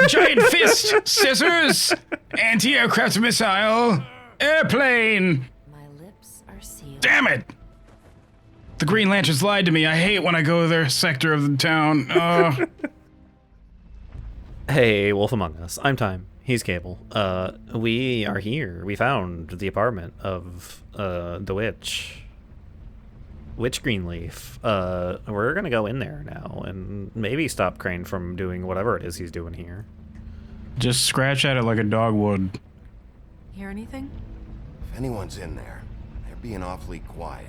Giant fist, scissors, anti-aircraft missile, airplane. My lips are sealed. Damn it! The Green Lanterns lied to me. I hate when I go to their sector of the town. Hey, Wolf Among Us. I'm Time. He's Cable. We are here. We found the apartment of the witch. Witch Greenleaf. We're gonna go in there now and maybe stop Crane from doing whatever it is he's doing here. Just scratch at it like a dog would. Hear anything? If anyone's in there, they're being awfully quiet.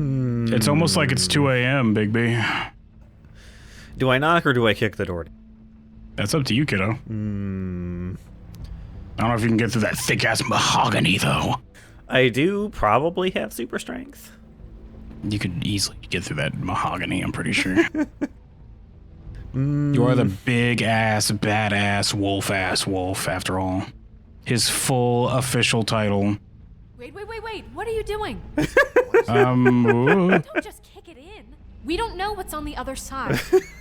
It's almost like it's 2 a.m., Bigby. Do I knock or do I kick the door? That's up to you, kiddo. I don't know if you can get through that thick-ass mahogany, though. I do probably have super strength. You could easily get through that mahogany, I'm pretty sure. You are the big-ass, badass, wolf-ass wolf, after all. His full official title. Wait. What are you doing? Ooh. Don't just kick it in. We don't know what's on the other side.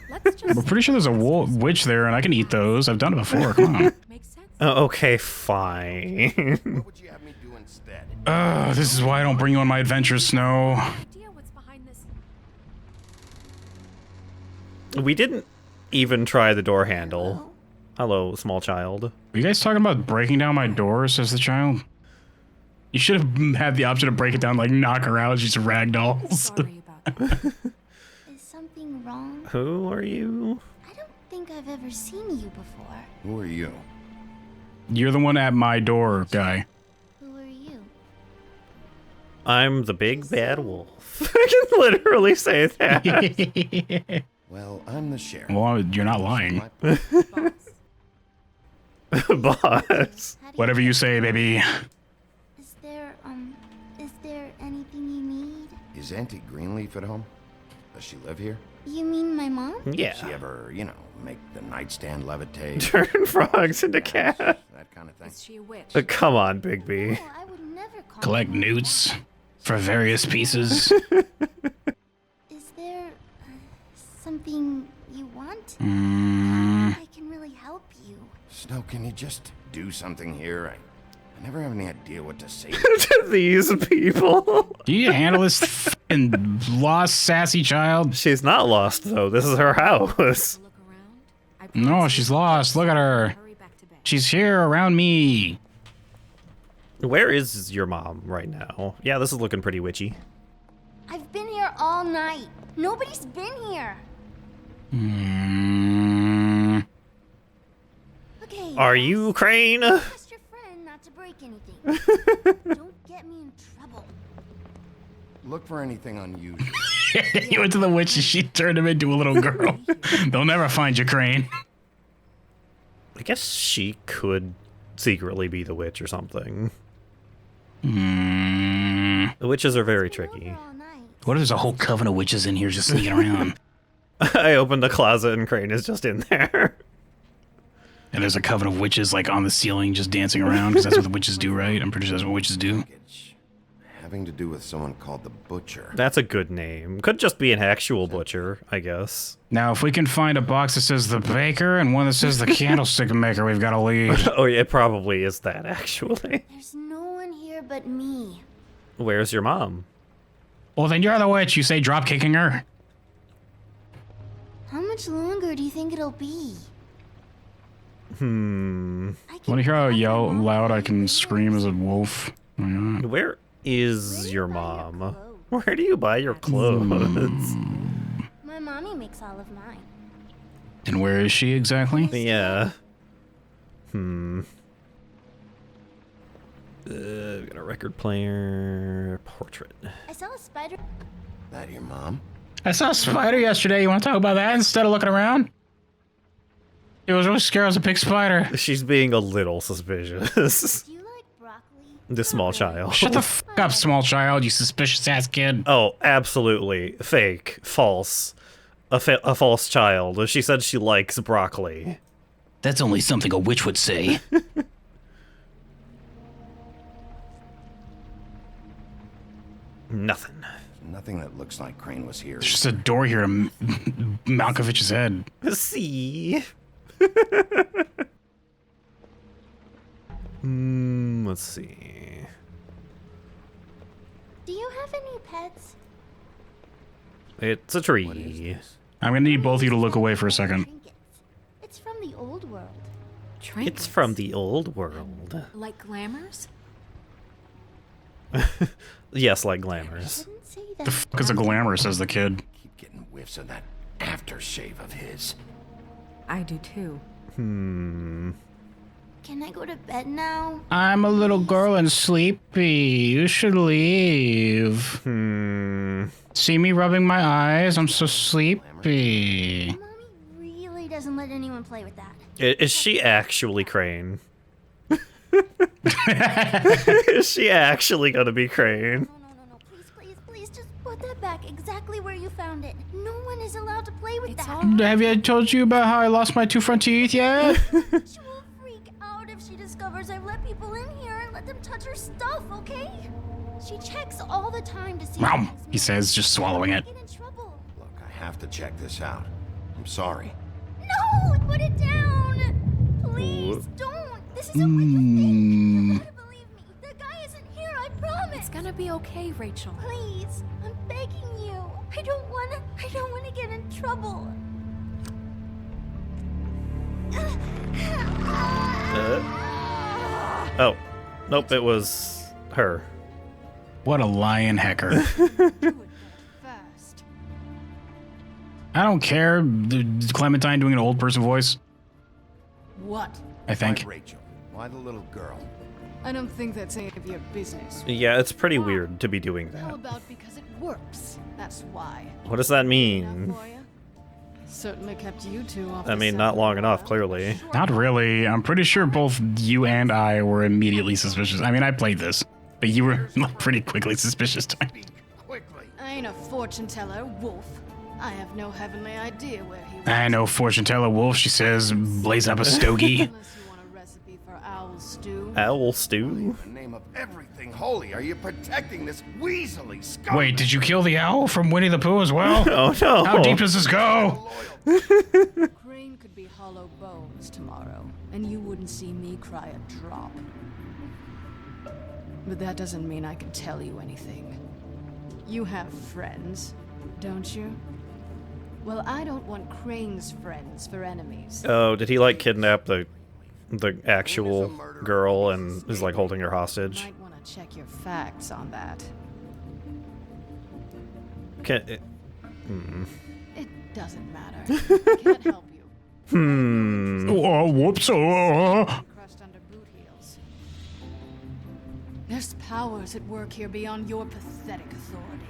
Let's just... I'm pretty sure there's a witch there, and I can eat those. I've done it before, come on. Makes sense. Okay, fine. What would you have me do instead? This is why I don't bring you on my adventures, Snow. Idea what's behind this. We didn't even try the door handle. Hello, small child. Are you guys talking about breaking down my door, says the child? You should have had the option to break it down, like knock her out, she's ragdolls. Sorry about that. Is something wrong? Who are you? I don't think I've ever seen you before. Who are you? You're the one at my door, guy. Who are you? I'm the big bad wolf. I can literally say that. Well, I'm the sheriff. Well, you're not lying. Boss. Boss. How do Whatever you say, baby. Is there anything you need? Is Auntie Greenleaf at home? Does she live here? You mean my mom? Yeah. Does she ever, make the nightstand levitate? Turn frogs into cats. That kind of thing. Is she a witch? Come on, Bigby. No, I would never call Collect her. newts for various pieces. Is there something you want? I can really help you. Snow, can you just do something here? I never have any idea what to say. To these people. Do you handle this f***ing lost, sassy child? She's not lost, though. This is her house. Look around. I No, promise she's you lost. Look at her. hurry back to bed. She's here around me. Where is your mom right now? Yeah, this is looking pretty witchy. I've been here all night. Nobody's been here. Okay. Are you Crane? Trust your friend not to break anything. Don't get me in trouble. Look for anything unusual. You went to the witch and she turned him into a little girl. They'll never find you, Crane. I guess she could secretly be the witch or something. The witches are very tricky. Over all night. What if there's a whole coven of witches in here just sneaking around? I opened the closet and Crane is just in there. And there's a coven of witches like on the ceiling just dancing around, because that's what the witches do, right? I'm pretty sure that's what witches do. Package. Having to do with someone called the Butcher. That's a good name. Could just be an actual butcher, I guess. Now, if we can find a box that says the baker and one that says the candlestick maker, we've got a lead. Oh, yeah, it probably is that, actually. There's no one here but me. Where's your mom? Well, then you're the witch. You say drop kicking her. How much longer do you think it'll be? I Want to hear how loud I can scream as a wolf? Oh, yeah. Where is your mom? Where do you buy your clothes? My mommy makes all of mine. And where is she exactly? Yeah. We got a record player. Portrait. I saw a spider. That your mom? I saw a spider yesterday. You want to talk about that instead of looking around? It was really scary. It was a big spider. She's being a little suspicious. Do you like broccoli? The small child. Shut the f up, small child, you suspicious-ass kid. Oh, absolutely. Fake. False. A false child. She said she likes broccoli. That's only something a witch would say. Nothing. Nothing that looks like Crane was here. There's just a door here to Malkovich's head. See? Let's see. Do you have any pets? It's a tree. I'm gonna need both of you to look away for a second. Trinkets. It's from the old world. It's from the old world. Like glamours? Yes, like glamours. Shouldn't say that. The fuck is a glamour, says the kid. Keep getting whiffs of that aftershave of his. I do too. Can I go to bed now? I'm a little girl and sleepy. You should leave. See me rubbing my eyes? I'm so sleepy. Mommy really doesn't let anyone play with that. Is she actually Crane? Is she actually gonna be Crane? No. Please, just put that back exactly where you found it. No one is allowed to play with It's that. all Have I told you about how I lost my 2 front teeth yet? She will freak out if she discovers I've let people in here and let them touch her stuff, okay? She checks all the time to see. Meow, if it's he says, just swallowing it. Get in trouble. Look, I have to check this out. I'm sorry. No, put it down. Please don't. This isn't what you think. You gotta believe me. The guy isn't here. I promise. It's gonna be okay, Rachel. Please, I'm begging you. I don't wanna get in trouble. Oh, nope, it was her. What a lion hecker. First. I don't care. Clementine doing an old person voice, What? I think. Why Rachel? Why the little girl? I don't think that's any of your business. Yeah, it's pretty weird to be doing How that. about because it works? That's why. What does that Enough mean? for ya? Certainly kept you two off I the mean, scent not for a long enough, while. clearly. Not really. I'm pretty sure both you and I were immediately suspicious. I mean, I played this, but you were pretty quickly suspicious. Speak quickly. I ain't a fortune teller, Wolf. I have no heavenly idea where he was. I know fortune teller Wolf, she says, blaze up a stogie. Unless you want a recipe for owl stew. Owl stew? In the name of everything holy, are you protecting this weaselly scum? Wait, did you kill the owl from Winnie the Pooh as well? Oh no! How deep does this go? Crane could be hollow bones tomorrow, and you wouldn't see me cry a drop. But that doesn't mean I can tell you anything. You have friends, don't you? Well, I don't want Crane's friends for enemies. Oh, did he like kidnap the actual girl and is like holding her hostage? Might want to check your facts on that. Can, It doesn't matter. I can't help you. Oh, whoops. Oh. Crushed under boot heels. There's powers at work here beyond your pathetic authority.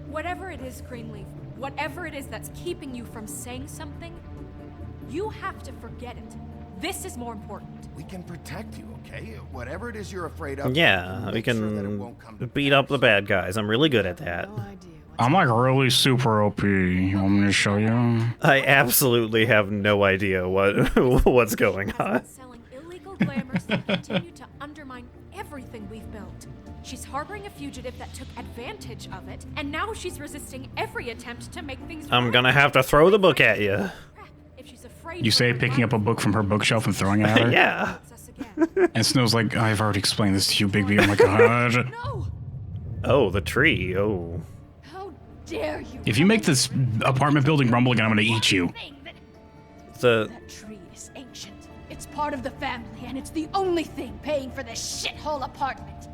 Whatever it is, Greenleaf, whatever it is that's keeping you from saying something, you have to forget it. This is more important. We can protect you, okay? Whatever it is you're afraid of. yeah, we'll we make sure that it can won't come to beat up the bad guys. I'm really good at that. No idea. I'm like really super OP. You want me to show you? I absolutely have no idea what's going Has on. been selling illegal glamours that continue to undermine everything we've built. She's harboring a fugitive that took advantage of it, and now she's resisting every attempt to make things I'm right. gonna have to throw the book at you. Crap, if she's afraid You for say her picking up a life, book from her bookshelf and throwing it at her? Yeah. it's us again. And Snow's like, I've already explained this to you, Bigby. Oh my god. No! Oh, the tree. Oh. How dare you? If you make this apartment building rumble again, I'm gonna eat you. The That tree is ancient. It's part of the family, and it's the only thing paying for this shithole apartment.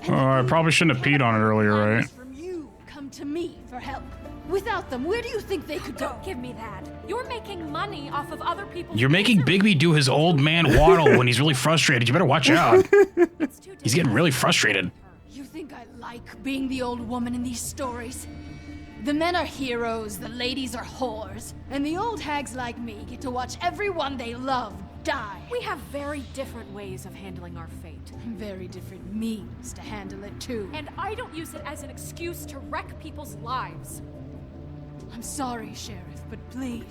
And I probably shouldn't have peed on it earlier, right? diamonds from you come to me for help. Without them, where do you think they could go? Don't give me that. You're making money off of other people's You're making misery. Bigby do his old man waddle when he's really frustrated. You better watch out. It's too He's getting really frustrated. You think I like being the old woman in these stories? The men are heroes, the ladies are whores, and the old hags like me get to watch everyone they love die. We have very different ways of handling our fate. And very different means to handle it too. And I don't use it as an excuse to wreck people's lives. I'm sorry, Sheriff, but please,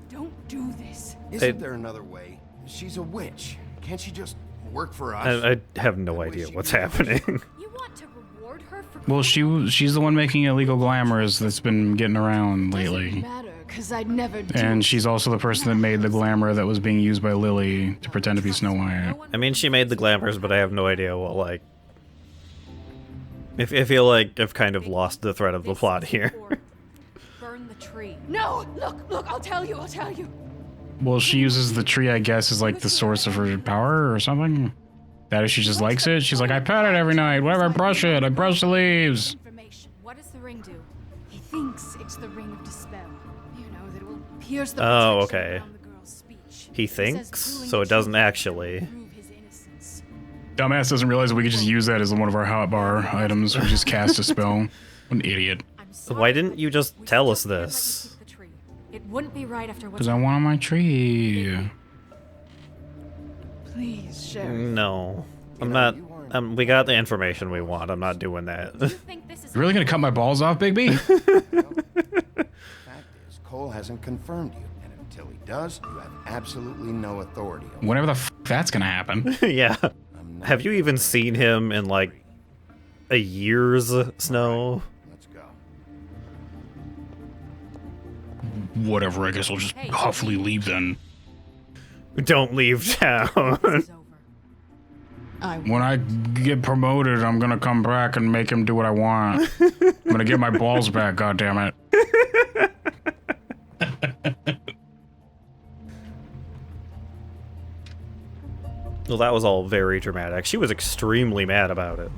don't do this. Isn't there another way? She's a witch. Can't she just work for us? I have no idea what's happening. You want to reward her for Well, she's the one making illegal glamours that's been getting around Doesn't lately. matter, 'cause I'd never do And it. she's also the person that made the glamour that was being used by Lily to pretend to be Snow White. I mean, she made the glamours, but I have no idea what, like... I feel like I've kind of lost the thread of the plot here. Burn the tree. No, look, I'll tell you. Well, she uses the tree, I guess, as like the source of her power or something. That if she just likes it, she's like, I pet it every night. Whenever I brush it, I brush the leaves. Information. What does the ring do? He thinks it's the ring of dispel. You know, that it will pierce the Oh, protection okay. around the girl's speech. He says thinks, pulling so the it doesn't trigger will actually. prove his innocence. Dumbass doesn't realize that we could just use that as one of our hotbar items. We just cast a spell. What an idiot. I'm sorry, Why didn't you just we tell still us can't let you this? keep the tree. It wouldn't be right after what Because I want on my tree. Please, Sheriff. No. I'm You not... know, you weren't- we got the information we want. I'm not doing that. You think this is You really gonna cut my balls off, Bigby? Fact is, Cole hasn't confirmed you, and until he does, you have absolutely no authority over Whenever the f that's gonna happen. Yeah. I'm not- Have you even seen him in, like, a year's Snow? Let's go. Whatever, I guess I'll just huffily leave then. Don't leave town. this is over? When I get promoted, I'm gonna come back and make him do what I want. I'm gonna get my balls back, goddammit. Well, that was all very dramatic. She was extremely mad about it.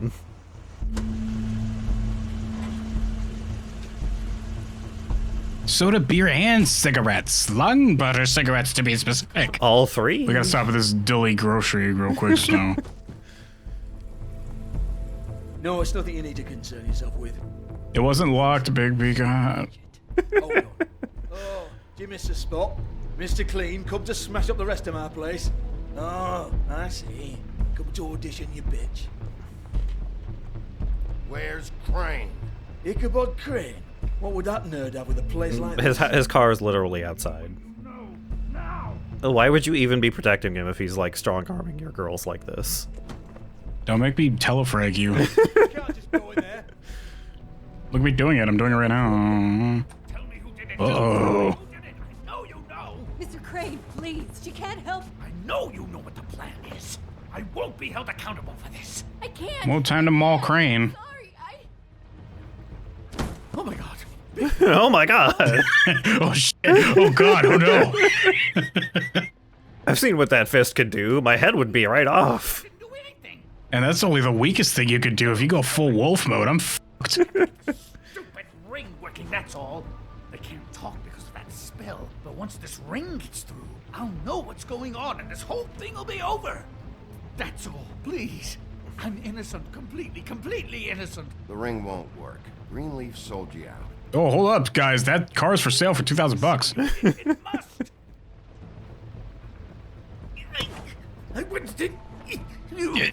Soda, beer, and cigarettes. Lung butter cigarettes, to be specific. All three? We gotta stop at this dilly grocery real quick, Snow. No, it's nothing you need to concern yourself with. It wasn't locked, Bigby. God. Hold on. Oh, do you miss a spot? Mr. Clean, come to smash up the rest of my place. Oh, I see. Come to audition, you bitch. Where's Crane? Ichabod Crane. What would that nerd have with a place like this? His car is literally outside. Why would you even be protecting him if he's, like, strong-arming your girls like this? Don't make me telefrag you. You can't just go in there. Look at me doing it. I'm doing it right now. Tell me who did it. Uh-oh. Who did it? I know you know. Mr. Crane, please. She can't help. I know you know what the plan is. I won't be held accountable for this. I can't. Well, time to maul Crane. Sorry, Oh my god. Oh my god! Oh shit! Oh god! Oh no! I've seen what that fist could do. My head would be right off. Didn't do anything. And that's only the weakest thing you could do. If you go full wolf mode, I'm fucked. Stupid ring working, that's all. They can't talk because of that spell. But once this ring gets through, I'll know what's going on and this whole thing will be over. That's all, please. I'm innocent, completely innocent. The ring won't work. Greenleaf sold you out. Oh, hold up, guys. That car's for sale for $2,000. It must. I wouldn't did. You.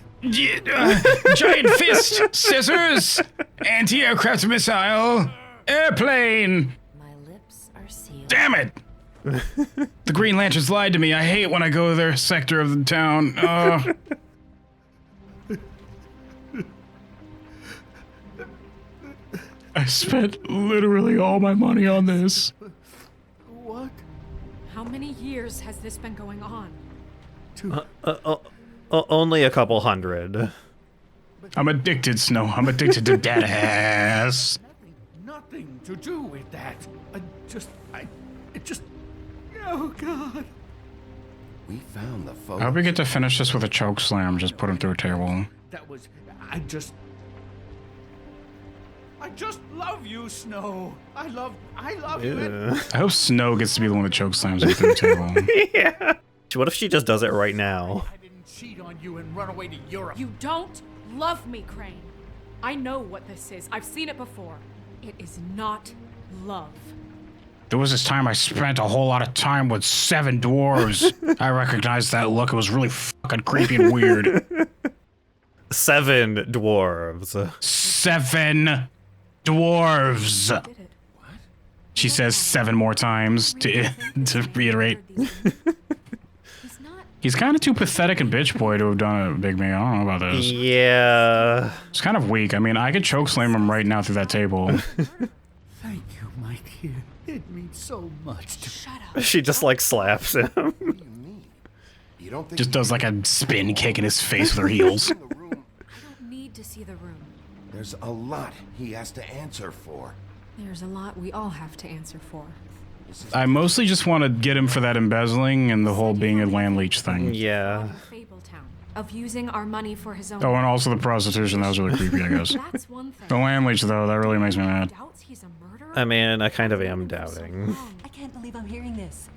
Giant fist, scissors, anti-aircraft missile, airplane. My lips are sealed. Damn it! The Green Lanterns lied to me. I hate when I go to their sector of the town. I spent literally all my money on this. What? How many years has this been going on? Only a couple hundred. I'm addicted, Snow. I'm addicted to dead ass. Nothing to do with that. It just. Oh God. We found the I photo. hope we get to finish this with a choke slam. Just put him through a table. That was. I just love you, Snow. I love you. And I hope Snow gets to be the one that choke slams him through the table. Yeah. What if she just does it right now? I didn't cheat on you and run away to Europe. You don't love me, Crane. I know what this is. I've seen it before. It is not love. There was this time I spent a whole lot of time with 7 dwarves. I recognized that look. It was really fucking creepy and weird. 7 dwarves. 7 dwarves. Did it? She says 7 more times to reiterate. He's not He's kind of too pathetic and bitch boy to have done it, Bigby. I don't know about this. Yeah. It's kind of weak. I mean, I could choke slam him right now through that table. Thank you, my dear. It means so much to Shut up. She just like slaps him. What do you mean? You don't think Just does like a spin kick in his face with her heels. the room? I don't need to see the room. There's a lot he has to answer for. There's a lot we all have to answer for. This is I mostly just want to get him for that embezzling and the whole being a land leech thing. Yeah. Fabletown, of using our money for his own. Oh, and also the prostitution. That was really creepy, I guess. That's one thing. The land leech, though, that really makes me mad. Doubts he's a murderer? I mean, I kind of am doubting. I can't believe I'm hearing this.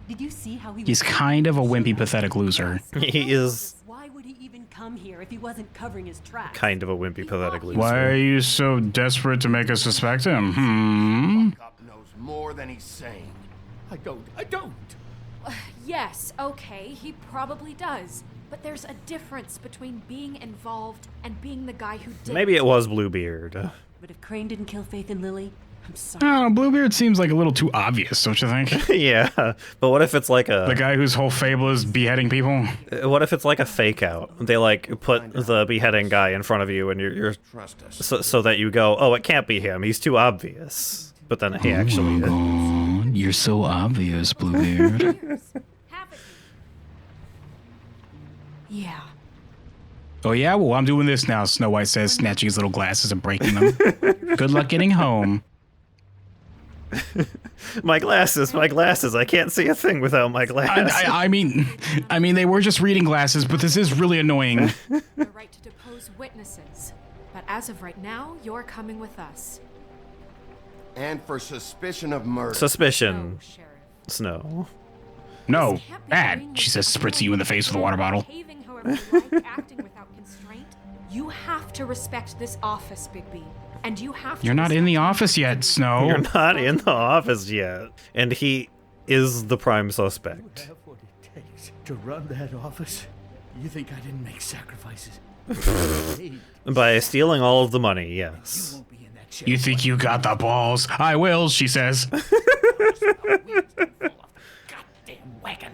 Did you see how he He's was kind of a wimpy, pathetic loser. He is Why would he even come here if he wasn't covering his tracks? kind of a wimpy, pathetic loser. Why are you so desperate to make us suspect him? Cop knows more than he's saying. I don't. Yes, okay, he probably does. But there's a difference between being involved and being the guy who did. Maybe it was Bluebeard. But if Crane didn't kill Faith and Lily, I'm I sorry. don't know, Bluebeard seems like a little too obvious, don't you think? Yeah, but what if it's like The a guy whose whole fable is beheading people? what if it's like a fake out? They like put the beheading guy in front of you, and you're Trust us. so that you go, oh, it can't be him. He's too obvious. But then he actually is. God, you're so obvious, Bluebeard. Have it. Yeah. Oh yeah? Well, I'm doing this now, Snow White says, snatching his little glasses and breaking them. Good luck getting home. My glasses, my glasses. I can't see a thing without my glasses. I mean, they were just reading glasses, but this is really annoying. The right to depose witnesses. But as of right now, you're coming with us. And for suspicion of murder. Suspicion. No, Sheriff. Snow. No, Can't be bad. doing She this says, spritzing you in the face with a water bottle. Behaving however you like, acting without constraint. You have to respect this office, Bigby. And you have to You're not in the respect- office yet, Snow. You're not in the office yet. And he is the prime suspect. Have what it takes to run that office. You think I didn't make sacrifices? Hey, By stealing all of the money, you yes. won't be in that sheriff You think you got the balls? I will, she says. Goddamn wagon.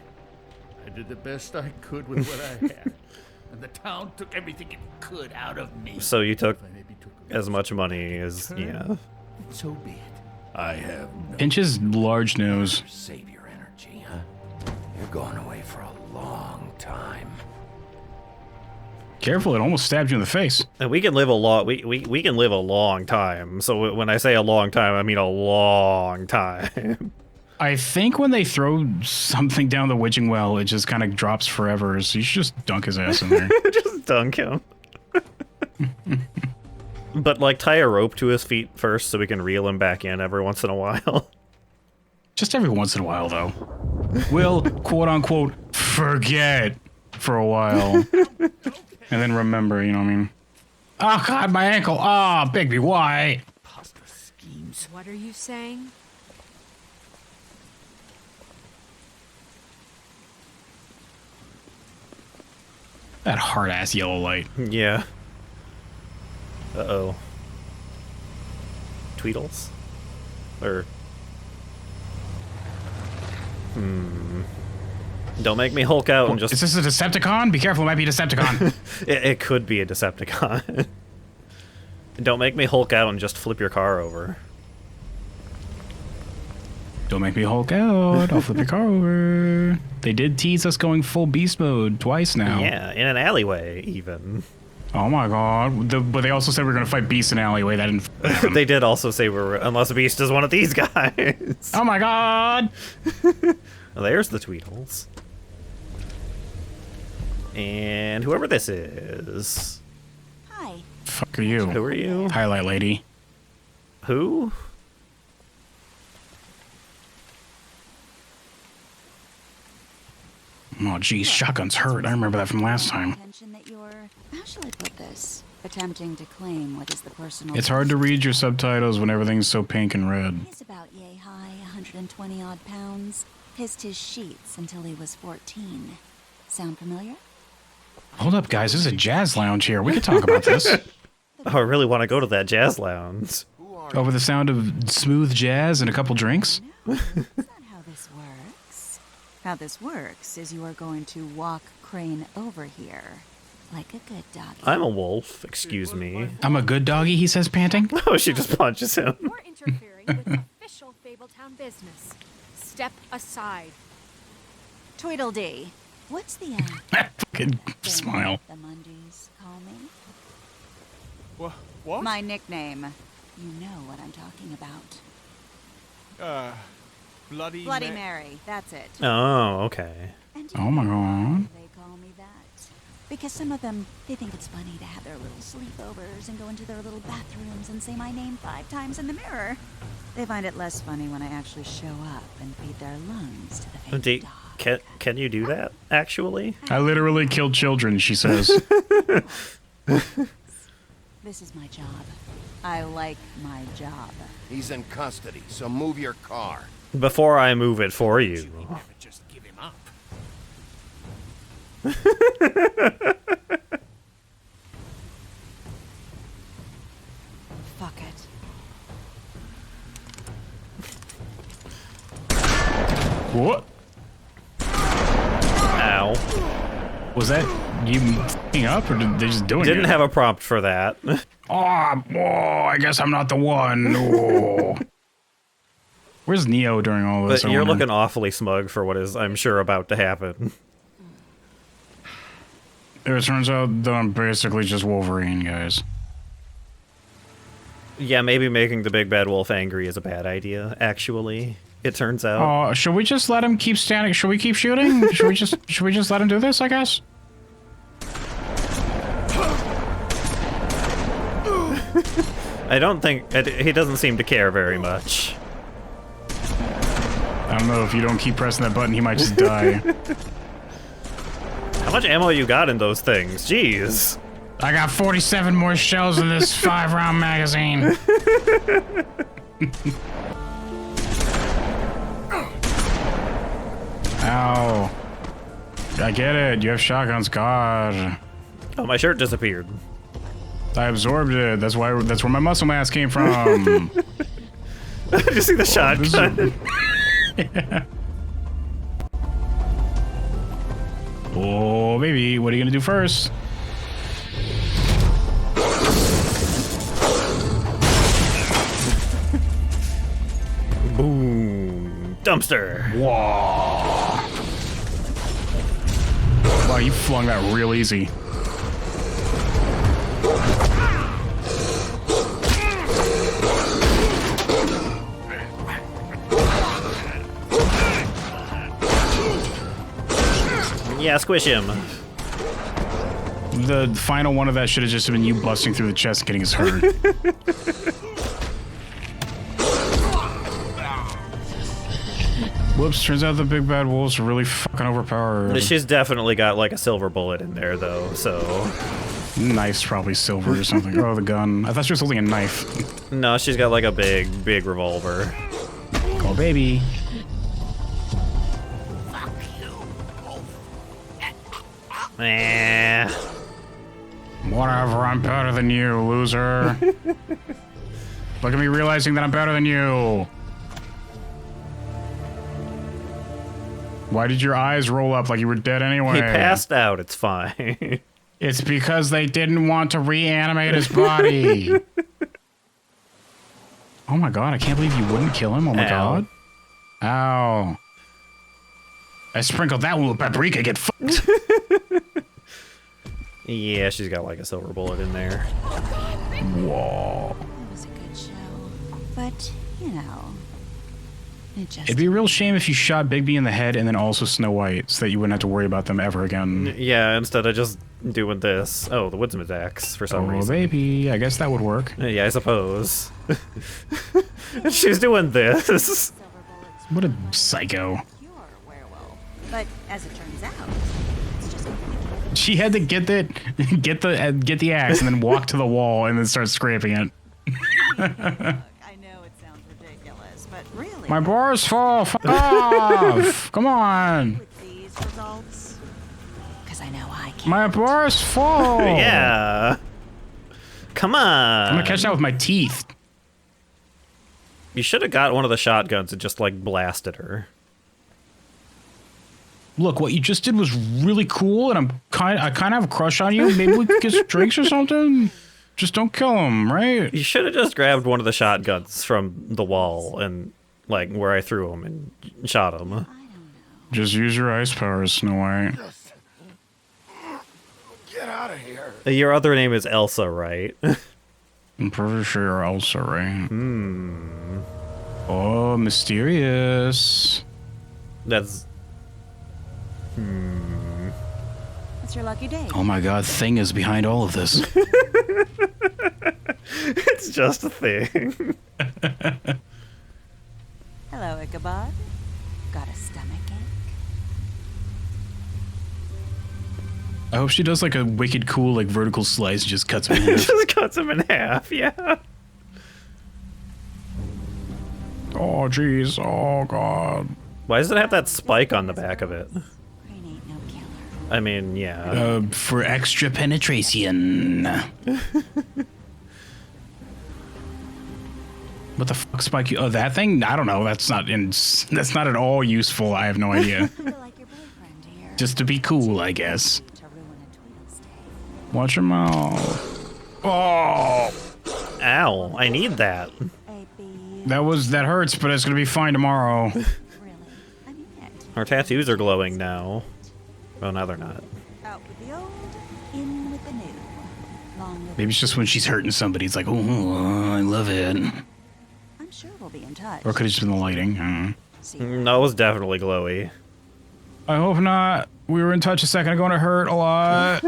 I did the best I could with what I had, and the town took everything it could out of me. So you took If I maybe took as much money as, yeah. So be it. I have no. Pinch's large nose. Save your energy, huh? You're going away for a long time. Careful, it almost stabbed you in the face. And we can live a lot. We can live a long time. So when I say a long time, I mean a long time. I think when they throw something down the witching well, it just kind of drops forever, so you should just dunk his ass in there. Just dunk him. But like tie a rope to his feet first so we can reel him back in every once in a while. Just every once in a while, though. We'll, quote-unquote, forget for a while. And then remember, you know what I mean? Oh, God, my ankle. Ah, Bigby, why? Preposterous schemes. What are you saying? That hard-ass yellow light. Yeah. Uh-oh. Tweedles? Or... Don't make me Hulk out and just... Is this a Decepticon? Be careful, it might be a Decepticon. It could be a Decepticon. Don't make me Hulk out and just flip your car over. Don't make me Hulk out. I'll flip your car over. They did tease us going full beast mode twice now. Yeah, in an alleyway, even. Oh my god. But they also said we are going to fight beasts in an alleyway. That didn't... They did also say we're... Unless Beast is one of these guys. Oh my god! Well, there's the Tweedles. And whoever this is... Hi. Fuck are you? Who are you? Highlight lady. Who? Oh geez, shotgun's hurt. I remember that from last time. Attention that you're, how shall I put this? Attempting to claim what is the personal. It's hard to read your subtitles when everything's so pink and red. He's about yay high, 120 odd pounds. Pissed his sheets until he was 14. Sound familiar? Hold up, guys. This is a jazz lounge here. We could talk about this. Oh, I really want to go to that jazz lounge. Over the sound of smooth jazz and a couple drinks. No, that's not how this works. How this works is you are going to walk Crane over here, like a good doggy. I'm a wolf, excuse me. I'm a good doggy, he says, panting. Oh, she just punches him. You're interfering with official Fabletown business. Step aside. Tweedledee. What's the Fucking smile. the Mundies call me? What? My nickname. You know what I'm talking about. Bloody Mary. That's it. Oh, okay. And Oh my god. they call me that. Because some of them, they think it's funny to have their little sleepovers and go into their little bathrooms and say my name 5 times in the mirror. They find it less funny when I actually show up and feed their lungs to the fake dog. Can you do that, actually? I literally killed children, she says. This is my job. I like my job. He's in custody, so move your car. Before I move it for you. Just give him up. Fuck it. What? Ow. Was that you f***ing up, or did they just doing it? Didn't have a prompt for that. I guess I'm not the one. Oh. Where's Neo during all this? But you're looking awfully smug for what is, I'm sure, about to happen. It turns out that I'm basically just Wolverine, guys. Yeah, maybe making the big bad wolf angry is a bad idea, actually. It turns out. Should we just let him keep standing? Should we keep shooting? should we just let him do this, I guess? I don't think he doesn't seem to care very much. I don't know, if you don't keep pressing that button, he might just die. How much ammo you got in those things? Jeez. I got 47 more shells in this 5-round magazine. Ow. I get it. You have shotguns. God. Oh, my shirt disappeared. I absorbed it. That's where my muscle mass came from. Did you see the shotgun? Yeah. Oh, baby. What are you going to do first? Boom. Dumpster. Whoa. Wow, you flung that real easy. Yeah, squish him. The final one of that should have just been you busting through the chest and getting us hurt. Whoops, turns out the big bad wolves are really fucking overpowered. She's definitely got like a silver bullet in there though, so. Knife's probably silver or something. Oh, the gun. I thought she was holding a knife. No, she's got like a big revolver. Oh, baby. Eh. Whatever, I'm better than you, loser. Look at me realizing that I'm better than you. Why did your eyes roll up like you were dead anyway? He passed out, it's fine. It's because they didn't want to reanimate his body. Oh my god, I can't believe you wouldn't kill him. Oh my god. Ow. I sprinkled that one with paprika, get fucked. Yeah, she's got like a silver bullet in there. Whoa. It was a good show. But, you know, it just... It'd be a real shame if you shot Bigby in the head and then also Snow White, so that you wouldn't have to worry about them ever again. Yeah, instead of just doing this. Oh, the woodsman's axe for some reason. Oh, baby. I guess that would work. Yeah, I suppose. She's doing this. What a psycho. You're a werewolf. But as it turns out, it's just... She had to get the axe and then walk to the wall and then start scraping it. Look, I know it sounds ridiculous, but really... My bar's full. Fuck off. Come on. With these results, because I know I can't. My bar's full. Yeah. Come on. I'm gonna catch that with my teeth. You should have got one of the shotguns and just like blasted her. look, what you just did was really cool, and I kind of have a crush on you. Maybe we could get some drinks or something. Just don't kill him, right? You should have just grabbed one of the shotguns from the wall and, like, where I threw him and shot him. Just use your ice powers, Snow White. Get out of here. Your other name is Elsa, right? I'm pretty sure you're Elsa, right? Oh, mysterious. That's... It's your lucky day. Oh my god, Thing is behind all of this. It's just a thing. Hello, Ichabod. Got a stomachache? I hope she does like a wicked cool like vertical slice and just cuts him in half. Just cuts him in half, yeah. Oh jeez, oh god. Why does it have that spike on the back of it? Crane ain't no killer. I mean, yeah. For extra penetration. What the fuck, Spike? Oh, that thing? I don't know. That's not at all useful. I have no idea. Like your boyfriend here. Just to be cool, I guess. To ruin a Tweedle's day. Watch your mouth. Oh, Ow, I need that. that hurts, but it's gonna be fine tomorrow. Really? I mean it. Our tattoos are glowing now. Well, now they're not. Out with the old, in with the new. Long live Maybe it's just when she's hurting somebody. It's like, oh, I love it. I'm sure we'll be in touch. Or could have just been the lighting. I don't know. See No, it was definitely glowy. I hope not. We were in touch a second ago and it hurt a lot.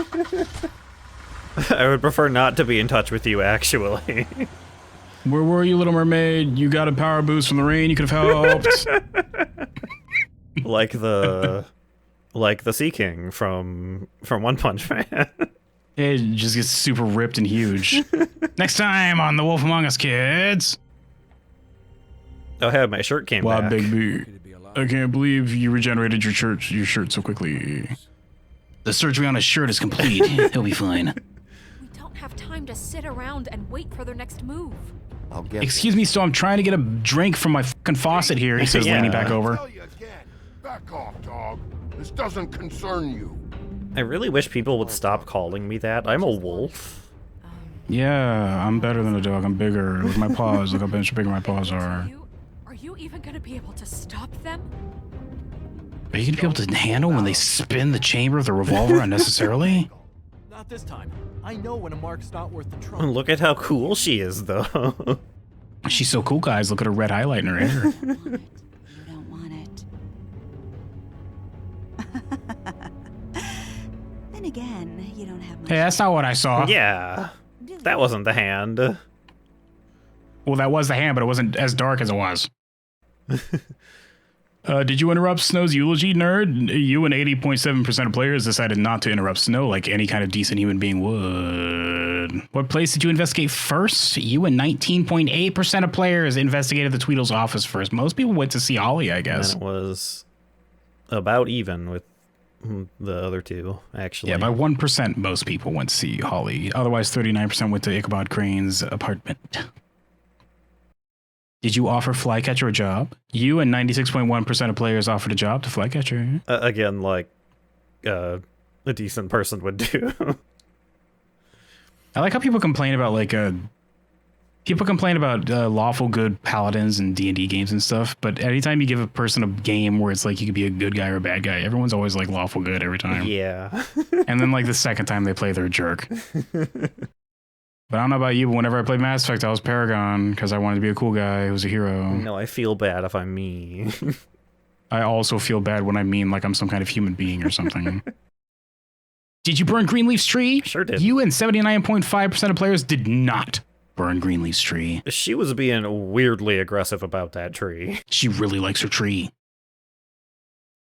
I would prefer not to be in touch with you, actually. Where were you, Little Mermaid? You got a power boost from the rain. You could have helped. like the Sea King from One Punch Man. It just gets super ripped and huge. Next time on The Wolf Among Us, kids. Oh, hey, my shirt came Wow, back. Bigby. I can't believe you regenerated your shirt so quickly. The surgery on his shirt is complete. He'll be fine. We don't have time to sit around and wait for their next move. I'll get Excuse me, so I'm trying to get a drink from my fucking faucet here, he says, Yeah. leaning back over. Tell you again. Back off, dog. This doesn't concern you. I really wish people would stop calling me that. I'm a wolf. Yeah, I'm better than a dog. I'm bigger. With my paws. Look how much bigger my paws are. Are you even gonna be able to stop them? Are you gonna be able to handle when they spin the chamber of the revolver unnecessarily? Not this time. I know when a mark's not worth the trouble. Look at how cool she is, though. She's so cool, guys. Look at her red highlight in her hair. you don't want it. Then again, you don't have much. Hey, that's not what I saw. Yeah. That wasn't the hand. Well, that was the hand, but it wasn't as dark as it was. Did you interrupt Snow's eulogy, nerd? You and 80.7% of players decided not to interrupt Snow like any kind of decent human being would. What place did you investigate first? You and 19.8% of players investigated the Tweedle's office first. Most people went to see Holly, I guess. And it was about even with the other two, actually. Yeah, by 1%, most people went to see Holly. Otherwise, 39% went to Ichabod Crane's apartment. Did you offer Flycatcher a job? You and 96.1% of players offered a job to Flycatcher. Again, like a decent person would do. I like how people complain about lawful good paladins and D&D games and stuff, but anytime you give a person a game where it's like you could be a good guy or a bad guy, everyone's always like lawful good every time. Yeah. And then like the second time they play, they're a jerk. But I don't know about you, but whenever I played Mass Effect, I was Paragon because I wanted to be a cool guy who was a hero. No, I feel bad if I'm me. I also feel bad when I mean like I'm some kind of human being or something. Did you burn Greenleaf's tree? Sure did. You and 79.5% of players did not burn Greenleaf's tree. She was being weirdly aggressive about that tree. She really likes her tree.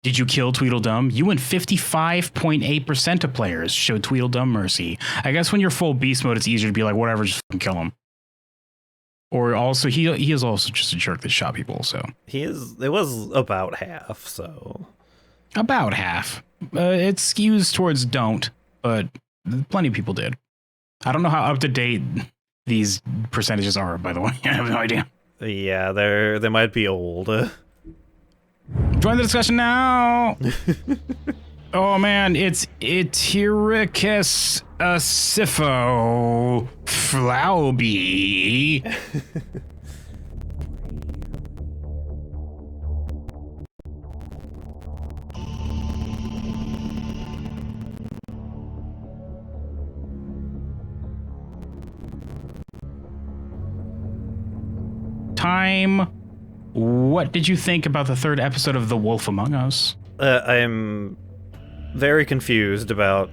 Did you kill Tweedledum? You and 55.8% of players showed Tweedledum mercy. I guess when you're full beast mode, it's easier to be like, whatever, just fucking kill him. Or also, he is also just a jerk that shot people, so. It was about half, so. About half. It skews towards don't, but plenty of people did. I don't know how up to date these percentages are, by the way. I have no idea. Yeah, they might be old. Join the discussion now. Oh man, it's Itiricus Sifo Flauby. Time. What did you think about the third episode of The Wolf Among Us? I'm very confused about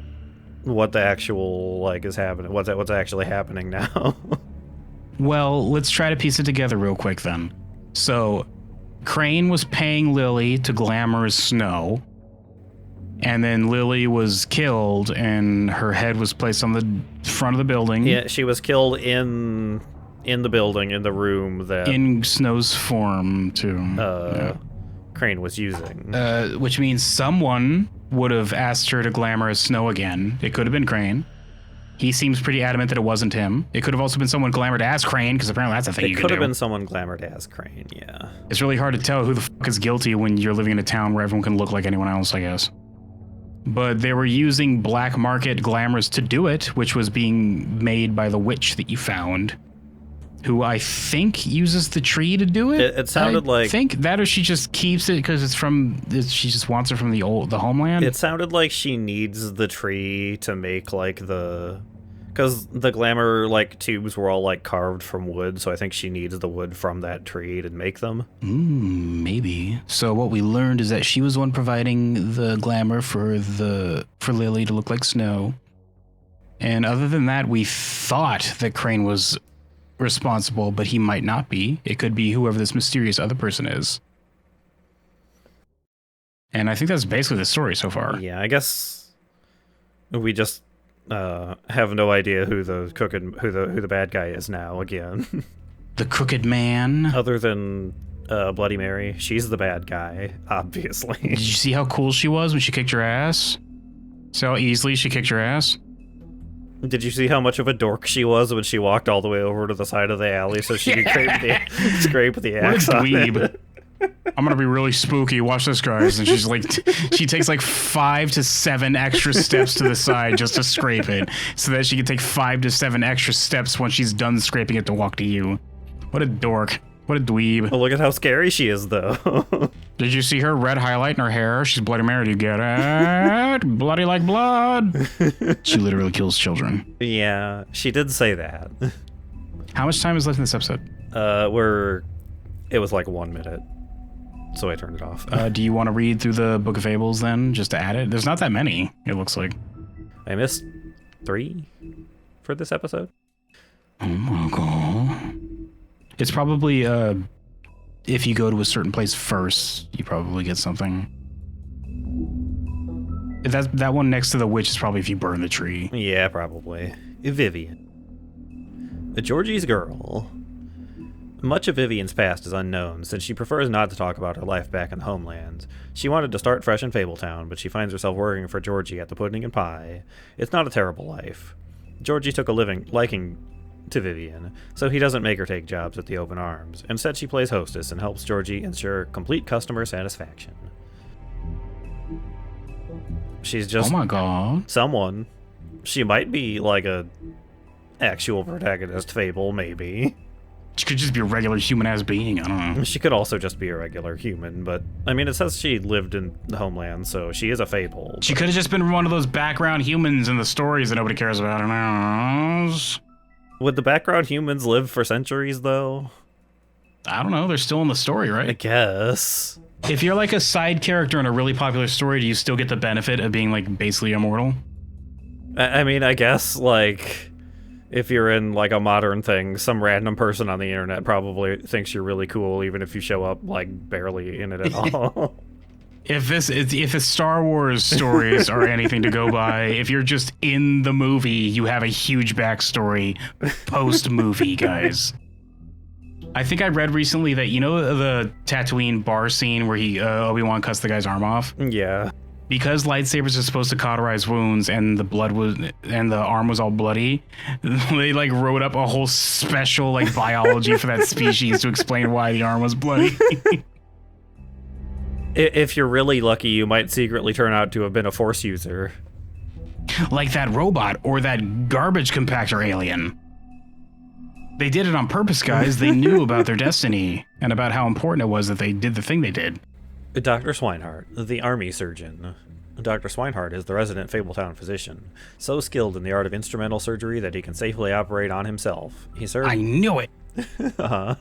what the actual, like, is happening. What's actually happening now. Well, let's try to piece it together real quick then. So, Crane was paying Lily to glamour Snow, and then Lily was killed, and her head was placed on the front of the building. Yeah, she was killed in the building, in the room that... In Snow's form, too. Crane was using. Which means someone would have asked her to glamour as Snow again. It could have been Crane. He seems pretty adamant that it wasn't him. It could have also been someone glamoured as Crane, because apparently that's a thing you can do. It could have been someone glamoured as Crane, yeah. It's really hard to tell who the fuck is guilty when you're living in a town where everyone can look like anyone else, I guess. But they were using black market glamours to do it, which was being made by the witch that you found, who I think uses the tree to do it. It sounded like... I think that, or she just keeps it because she just wants it from the homeland. It sounded like she needs the tree to make, like, because the glamour, like, tubes were all, like, carved from wood, so I think she needs the wood from that tree to make them. Maybe. So what we learned is that she was the one providing the glamour for Lily to look like Snow. And other than that, we thought that Crane was responsible, but he might not be. It could be whoever this mysterious other person is. And I think that's basically the story so far. Yeah, I guess we just have no idea who the bad guy is now again. The Crooked Man. Other than Bloody Mary, she's the bad guy, obviously. Did you see how cool she was when she kicked your ass? See how easily she kicked your ass? Did you see how much of a dork she was when she walked all the way over to the side of the alley so she could scrape the axe on it? I'm gonna be really spooky. Watch this, guys. And she's like, she takes like 5 to 7 extra steps to the side just to scrape it, so that she can take 5 to 7 extra steps once she's done scraping it to walk to you. What a dork. What a dweeb. Well, look at how scary she is, though. Did you see her red highlight in her hair? She's Bloody Mary. Do you get it? Bloody like blood. She literally kills children. Yeah, she did say that. How much time is left in this episode? It was like 1 minute, so I turned it off. Do you want to read through the Book of Fables then, just to add it? There's not that many, it looks like. I missed 3 for this episode. Oh my god. It's probably, if you go to a certain place first, you probably get something. That one next to the witch is probably if you burn the tree. Yeah, probably. Vivian. Georgie's girl. Much of Vivian's past is unknown, since she prefers not to talk about her life back in the homeland. She wanted to start fresh in Fabletown, but she finds herself working for Georgie at the Pudding and Pie. It's not a terrible life. Georgie took a liking to Vivian, so he doesn't make her take jobs at the Open Arms. Instead, she plays hostess and helps Georgie ensure complete customer satisfaction. She's just... Oh my god. Someone. She might be like a actual protagonist fable, maybe. She could just be a regular human-ass being, I don't know. She could also just be a regular human, but, I mean, it says she lived in the homeland, so she is a fable. She could have just been one of those background humans in the stories that nobody cares about. I don't know. Would the background humans live for centuries, though? I don't know. They're still in the story, right? I guess. If you're like a side character in a really popular story, do you still get the benefit of being like basically immortal? I mean, I guess like if you're in like a modern thing, some random person on the internet probably thinks you're really cool, even if you show up like barely in it at all. If the Star Wars stories are anything to go by, if you're just in the movie, you have a huge backstory post-movie, guys. I think I read recently that, you know, the Tatooine bar scene where Obi-Wan cuts the guy's arm off? Yeah. Because lightsabers are supposed to cauterize wounds and the arm was all bloody, they like wrote up a whole special like biology for that species to explain why the arm was bloody. If you're really lucky, you might secretly turn out to have been a Force user. Like that robot or that garbage compactor alien. They did it on purpose, guys. They knew about their destiny and about how important it was that they did the thing they did. Dr. Swinehart, the army surgeon. Dr. Swinehart is the resident Fabletown physician, so skilled in the art of instrumental surgery that he can safely operate on himself. He served... I knew it. Uh-huh.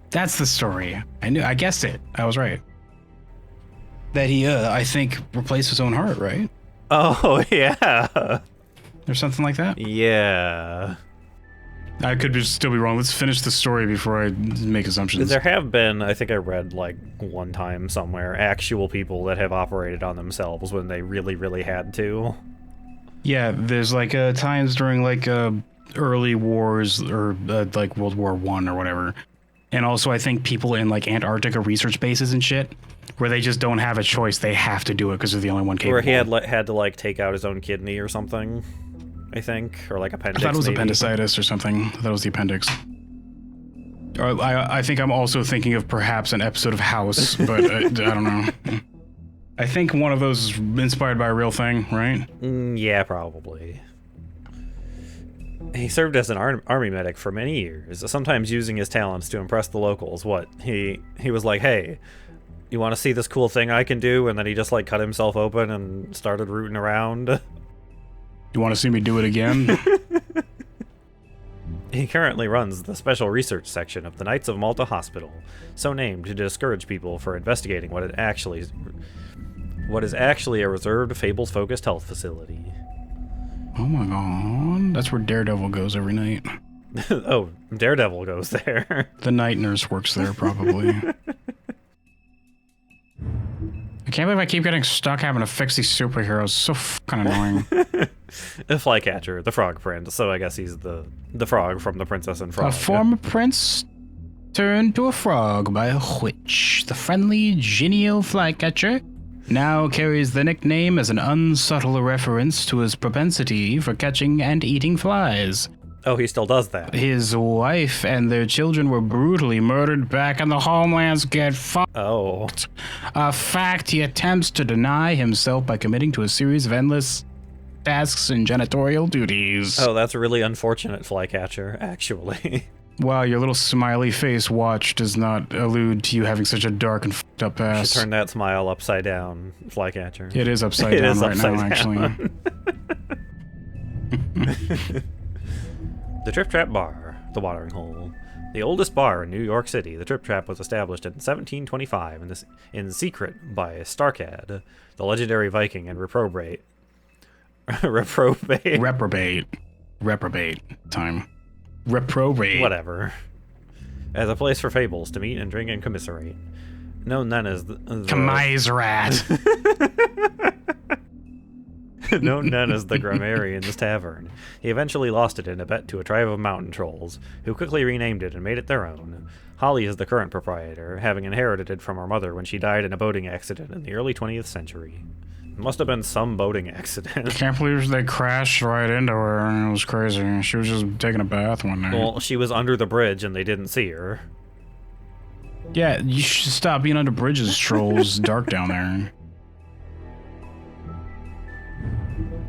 That's the story. I guessed it. I was right. That he, I think, replaced his own heart, right? Oh, yeah. Or something like that? Yeah. I could still be wrong. Let's finish the story before I make assumptions. There have been, I think I read like one time somewhere, actual people that have operated on themselves when they really, really had to. Yeah, there's like times during like early wars or like World War I or whatever. And also I think people in like Antarctica research bases and shit, where they just don't have a choice. They have to do it because they're the only one capable. Where he had to like take out his own kidney or something. I think, or like appendix. I thought it was maybe. appendicitis or something. I thought it was the appendix. Or I think I'm also thinking of perhaps an episode of House, but I don't know. I think one of those is inspired by a real thing, right? Yeah, probably. He served as an army medic for many years, sometimes using his talents to impress the locals. He was like, hey, you want to see this cool thing I can do? And then he just like cut himself open and started rooting around. You want to see me do it again? He currently runs the Special Research Section of the Knights of Malta Hospital, so named to discourage people for investigating what is actually a reserved, fables-focused health facility. Oh my god, that's where Daredevil goes every night. Oh, Daredevil goes there. The night nurse works there, probably. I can't believe I keep getting stuck having to fix these superheroes. It's so fucking annoying. The Flycatcher, the frog prince, so I guess he's the frog from The Princess and Frog. A former prince turned to a frog by a witch. The friendly, genial Flycatcher now carries the nickname as an unsubtle reference to his propensity for catching and eating flies. Oh, he still does that. His wife and their children were brutally murdered back in the homelands. Get fucked. Oh. A fact he attempts to deny himself by committing to a series of endless tasks and janitorial duties. Oh, that's really unfortunate, Flycatcher, actually. Wow, your little smiley face watch does not allude to you having such a dark and fucked up past. Should turn that smile upside down, Flycatcher. It is upside down right now, actually. The Trip Trap Bar, the Watering Hole. The oldest bar in New York City, the Trip Trap was established in 1725 in secret by Starcad, the legendary Viking and reprobate. Reprobate time. Reprobate. Whatever. As a place for fables to meet and drink and commiserate. Known then as the Commiserate. Known then as the Grammarian's Tavern. He eventually lost it in a bet to a tribe of mountain trolls, who quickly renamed it and made it their own. Holly is the current proprietor, having inherited it from her mother when she died in a boating accident in the early 20th century. It must have been some boating accident. I can't believe they crashed right into her. It was crazy. She was just taking a bath one night. Well, she was under the bridge and they didn't see her. Yeah, you should stop being under bridges, trolls. Dark down there.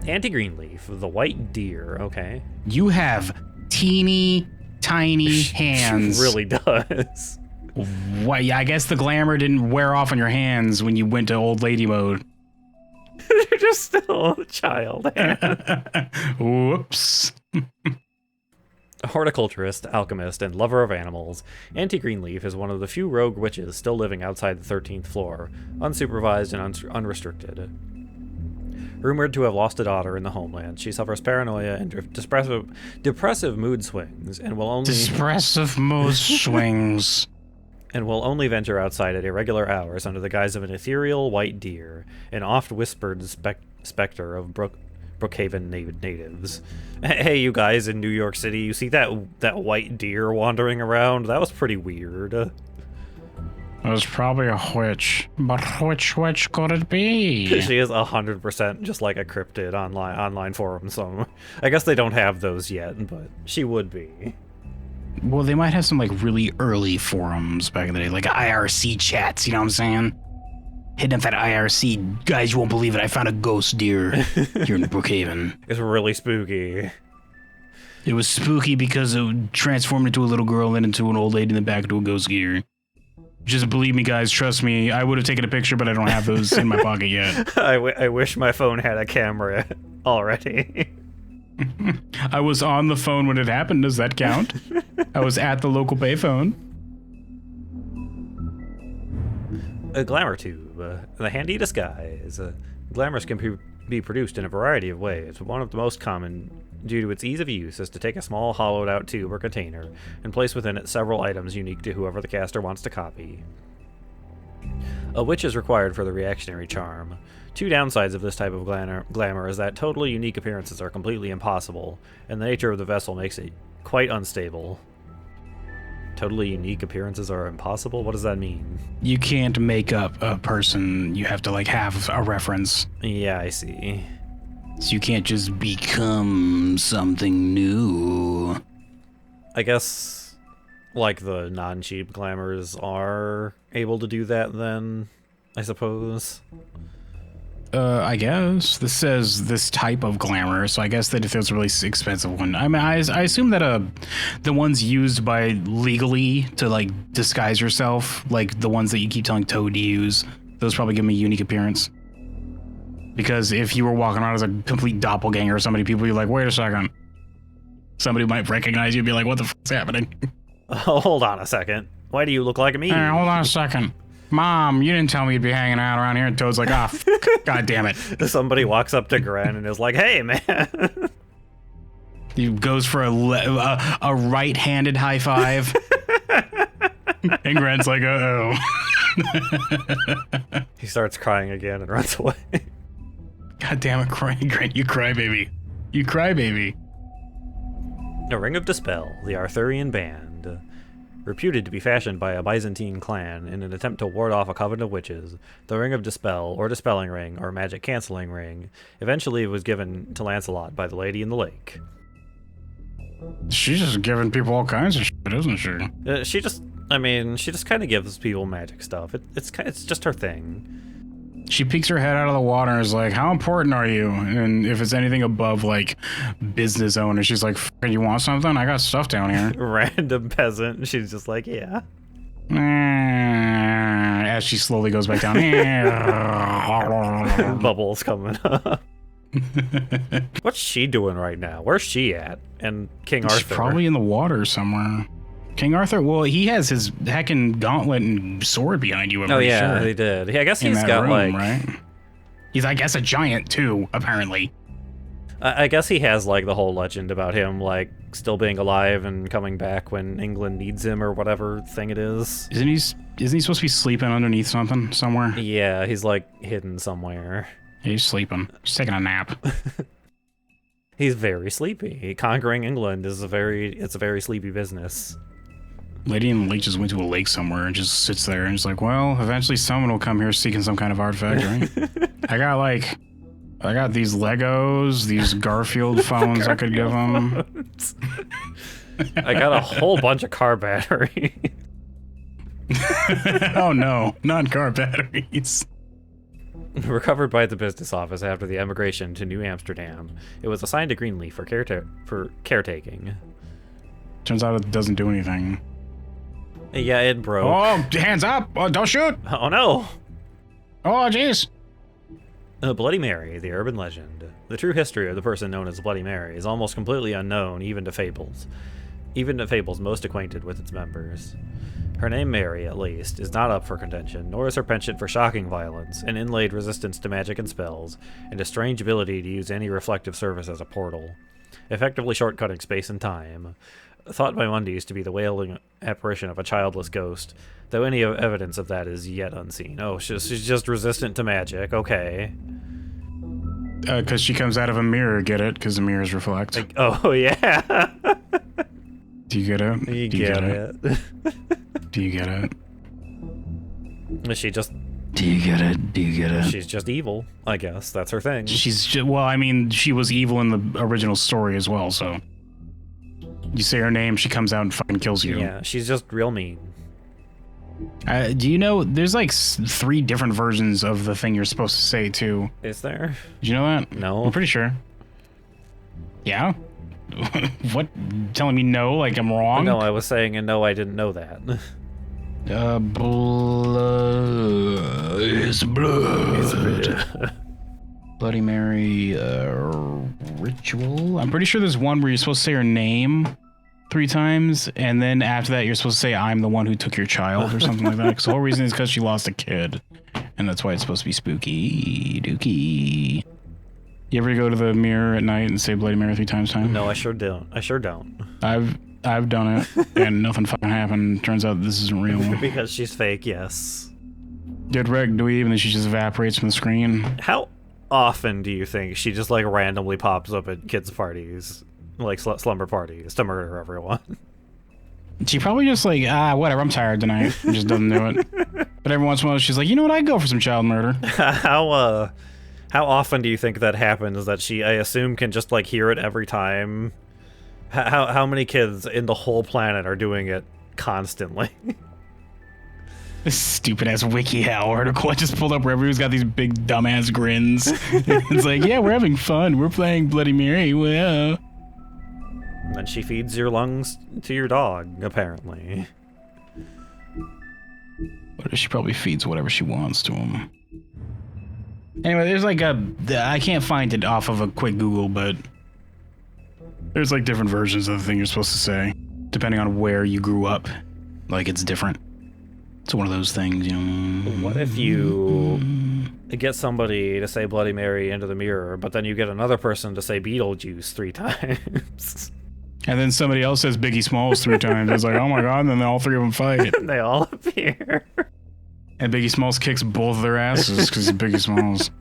Auntie Greenleaf, the white deer, okay. You have teeny, tiny hands. She really does. Why? Yeah, I guess the glamour didn't wear off on your hands when you went to old lady mode. You're just still a child. Whoops. A horticulturist, alchemist, and lover of animals, Auntie Greenleaf is one of the few rogue witches still living outside the 13th floor, unsupervised and unrestricted. Rumored to have lost a daughter in the homeland, she suffers paranoia and depressive mood swings, and will only Depressive mood swings. And will only venture outside at irregular hours under the guise of an ethereal white deer, an oft-whispered specter of Brookhaven natives. Hey, you guys in New York City, you see that white deer wandering around? That was pretty weird. It was probably a witch. But which witch could it be? She is 100% just like a cryptid online forum. So I guess they don't have those yet, but she would be. Well, they might have some like really early forums back in the day, like IRC chats, you know what I'm saying? hitting up that IRC. Guys, you won't believe it. I found a ghost deer here in Brookhaven. It's really spooky. It was spooky because it transformed into a little girl and then into an old lady in the back into a ghost deer. Just believe me, guys. Trust me. I would have taken a picture, but I don't have those in my pocket yet. I wish my phone had a camera already. I was on the phone when it happened. Does that count? I was at the local payphone. A glamour tube, the handy disguise. Glamours can be produced in a variety of ways. One of the most common, due to its ease of use, is to take a small hollowed-out tube or container and place within it several items unique to whoever the caster wants to copy. A witch is required for the reactionary charm. Two downsides of this type of glamour is that totally unique appearances are completely impossible, and the nature of the vessel makes it quite unstable. Totally unique appearances are impossible? What does that mean? You can't make up a person. You have to, like, have a reference. Yeah, I see. So you can't just become something new. I guess, like, the non-cheap glamours are able to do that then, I suppose. I guess. This says this type of glamour, so I guess that if it's a really expensive one. I mean, I assume that the ones used by legally to, like, disguise yourself, like the ones that you keep telling Toad to use, those probably give me a unique appearance. Because if you were walking around as a complete doppelganger or somebody, people would be like, wait a second. Somebody might recognize you and be like, what the fuck's happening? Oh, hold on a second. Why do you look like me? Hold on a second. Mom, you didn't tell me you'd be hanging out around here. And Toad's like, ah, god damn it. Somebody walks up to Gren and is like, hey, man. He goes for a right-handed high five. And Gren's like, uh-oh. He starts crying again and runs away. God damn it, Gren, you cry, baby. You cry, baby. A Ring of Dispel, the Arthurian band. Reputed to be fashioned by a Byzantine clan in an attempt to ward off a coven of witches, the Ring of Dispel, or Dispelling Ring, or Magic Cancelling Ring, eventually was given to Lancelot by the Lady in the Lake. She's just giving people all kinds of shit, isn't she? She just kind of gives people magic stuff. It's just her thing. She peeks her head out of the water and is like, how important are you? And if it's anything above, like, business owner, she's like, you want something? I got stuff down here. Random peasant. She's just like, yeah. As she slowly goes back down. Bubbles coming up. What's she doing right now? Where's she at? And King Arthur? She's probably in the water somewhere. King Arthur? Well, he has his heckin' gauntlet and sword behind you. Oh, yeah, sure. He did. I guess he's got, room, like... right? He's, I guess, a giant, too, apparently. I guess he has, like, the whole legend about him, like, still being alive and coming back when England needs him or whatever thing it is. Isn't he supposed to be sleeping underneath something somewhere? Yeah, he's, like, hidden somewhere. He's sleeping. He's taking a nap. He's very sleepy. Conquering England is a very sleepy business. Lady in the Lake just went to a lake somewhere and just sits there and is like, well, eventually someone will come here seeking some kind of artifact, right? I got these Legos, these Garfield phones I could give them. I got a whole bunch of car batteries. Oh no, not car batteries. Recovered by the business office after the emigration to New Amsterdam, it was assigned to Greenleaf for caretaking. Turns out it doesn't do anything. Yeah, it broke. Oh, hands up! Oh, don't shoot! Oh no! Oh, jeez! Bloody Mary, the urban legend. The true history of the person known as Bloody Mary is almost completely unknown even to Fables most acquainted with its members. Her name, Mary, at least, is not up for contention, nor is her penchant for shocking violence, an inlaid resistance to magic and spells, and a strange ability to use any reflective surface as a portal, effectively shortcutting space and time. Thought by Mundies to be the wailing apparition of a childless ghost, though any evidence of that is yet unseen. Oh, she's just resistant to magic, okay. Because she comes out of a mirror, get it? Because the mirrors reflect. Like, oh, yeah. Do you get it? You get it. Do you get it? Is she just... Do you get it? Do you get it? She's just evil, I guess. That's her thing. She's just... Well, I mean, she was evil in the original story as well, so... You say her name, she comes out and fucking kills you. Yeah, she's just real mean. Do you know there's like 3 different versions of the thing you're supposed to say too? Is there? Did you know that? No. I'm pretty sure. Yeah? What? Telling me no, like I'm wrong? No, I was saying, and no, I didn't know that. Blood is blood. Bloody Mary ritual. I'm pretty sure there's one where you're supposed to say her name 3 times, and then after that you're supposed to say I'm the one who took your child or something like that. Because the whole reason is because she lost a kid, and that's why it's supposed to be spooky dookie. You ever go to the mirror at night and say Bloody Mary 3 times? No, I sure don't. I've done it, and nothing fucking happened. Turns out this isn't real. Because she's fake, yes. Get wrecked, dweeb, and then she just evaporates from the screen. How often do you think she just like randomly pops up at kids' parties, like slumber parties, to murder everyone? She probably just like, whatever, I'm tired tonight. And just doesn't do it. But every once in a while, she's like, you know what, I'd go for some child murder. How often do you think that happens? That she, I assume, can just like hear it every time. How many kids in the whole planet are doing it constantly? This stupid ass WikiHow article I just pulled up where everyone's got these big dumbass grins. It's like, yeah, we're having fun. We're playing Bloody Mary. Well. And she feeds your lungs to your dog, apparently. But she probably feeds whatever she wants to him. Anyway, there's like I can't find it off of a quick Google, but there's like different versions of the thing you're supposed to say, depending on where you grew up. Like, it's different. It's one of those things, you know. What if you get somebody to say Bloody Mary into the mirror, but then you get another person to say Beetlejuice 3 times? And then somebody else says Biggie Smalls 3 times. It's like, oh my god, and then all 3 of them fight. They all appear. And Biggie Smalls kicks both of their asses because he's Biggie Smalls.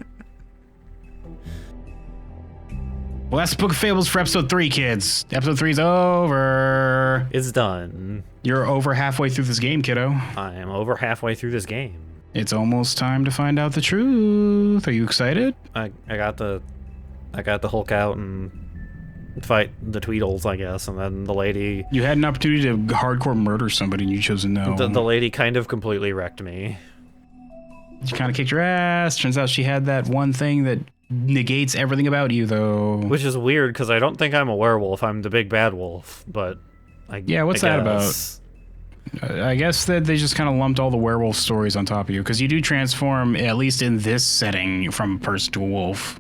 Well, that's Book of Fables for episode 3, kids. Episode 3's over. It's done. You're over halfway through this game, kiddo. I am over halfway through this game. It's almost time to find out the truth. Are you excited? I got the Hulk out and fight the Tweedles, I guess, and then the lady... You had an opportunity to hardcore murder somebody and you chose no. The lady kind of completely wrecked me. She kind of kicked your ass. Turns out she had that one thing that negates everything about you, though. Which is weird, because I don't think I'm a werewolf. I'm the big bad wolf, but... what's that about? I guess that they just kind of lumped all the werewolf stories on top of you, because you do transform, at least in this setting, from a person to a wolf.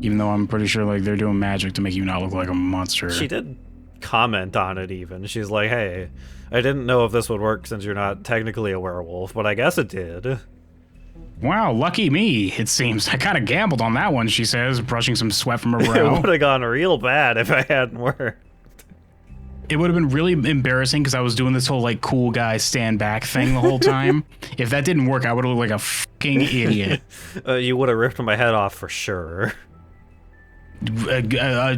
Even though I'm pretty sure like they're doing magic to make you not look like a monster. She did comment on it even. She's like, hey, I didn't know if this would work since you're not technically a werewolf, but I guess it did. Wow, lucky me, it seems. I kind of gambled on that one, she says, brushing some sweat from her brow. It would have gone real bad if I hadn't worked. It would have been really embarrassing because I was doing this whole like cool guy stand back thing the whole time. If that didn't work, I would have looked like a fucking idiot. You would have ripped my head off for sure.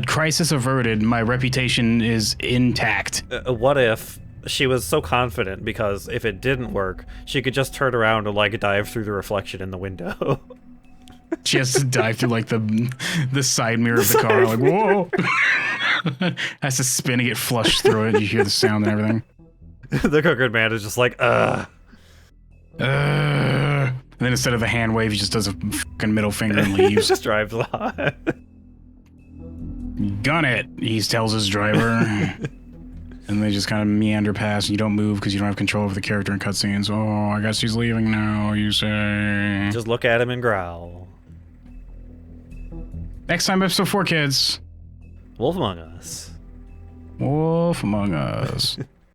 Crisis averted. My reputation is intact. What if she was so confident because if it didn't work, she could just turn around and like dive through the reflection in the window? She has to dive through like the side mirror of the car, like whoa. Has to spin and get flushed through it. You hear the sound and everything. The crooked man is just like, And then instead of a hand wave, he just does a fucking middle finger and leaves. Just drives on. Gun it, he tells his driver. And they just kind of meander past, and you don't move because you don't have control over the character in cutscenes. Oh, I guess he's leaving now, you say. Just look at him and growl. Next time, episode 4, kids. Wolf Among Us. Wolf Among Us.